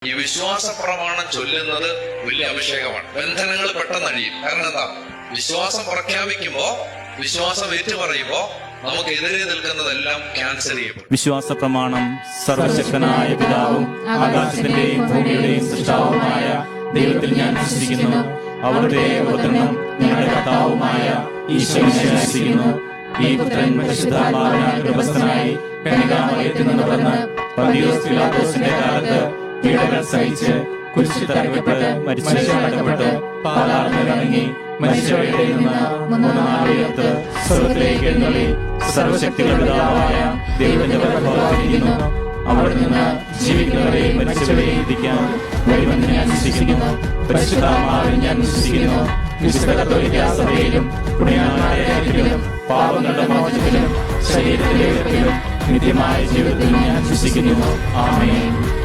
ഈ വിശ്വാസ പ്രമാണം ചൊല്ലുന്നത് വലിയ അഭിഷേകമാണ്. ബന്ധനങ്ങൾ പെട്ടെന്ന് അഴിയും. കാരണം എന്താ? വിശ്വാസം പ്രഖ്യാപിക്കുമ്പോ, വിശ്വാസം ഏറ്റുപറയുമ്പോ നമുക്കെതിരെ നിൽക്കുന്നതെല്ലാം ക്യാൻസൽ ചെയ്യപ്പെടും. വിശ്വാസ പ്രമാണം. സർവശക്തനായ പിതാവും ആകാശത്തിന്റെയും ഭൂമിയുടെയും സൃഷ്ടാവുമായ ദൈവത്തിൽ ഞാൻ വിശ്വസിക്കുന്നു. അവിടുത്തെ ഏകപുത്രനും ഞങ്ങളുടെ കർത്താവുമായ ഈശോയെ വിശ്വസിക്കുന്നു. ഈ പുത്രൻ പരിശുദ്ധാത്മാവിനാൽ ഗർഭസ്ഥനായി കന്യകാമറിയത്തിൽ നിന്ന് പിറന്ന് പന്തിയോസ് പീലാത്തോസിന്റെ കാലത്ത് പീഡകൾ സഹിച്ച് കുരിശിൽ തറയ്ക്കപ്പെട്ട് മരിച്ചടക്കപ്പെട്ട് പാതാളത്തിൽ ഇറങ്ങി മരിച്ചവരുടെ നിന്ന് മൂന്നാം നാൾ ഉയർത്ത് സ്വർഗ്ഗത്തിലേക്ക് എഴുന്നള്ളി സർവശക്തികളുടെ പിതാവായ ദൈവത്തിന്റെ വലത്തുഭാഗത്തിരിക്കുന്നു. അവിടെ നിന്ന് ജീവിക്കുന്നവരെയും മരിച്ചവരെയും വിധിക്കാൻ വരുമെന്ന് ഞാൻ വിശ്വസിക്കുന്നു. പരിശുദ്ധാത്മാവിൽ ഞാൻ വിശ്വസിക്കുന്നു. വിശുദ്ധ കത്തോലിക്കാ സഭയിലും പുണ്യവാന്മാരുടെ ഐക്യത്തിലും പാപങ്ങളുടെ മോചനത്തിലും ശരീരത്തിലെ ഉയർപ്പിലും നിത്യമായ ജീവിതത്തിലും ഞാൻ വിശ്വസിക്കുന്നു. ആമേൻ.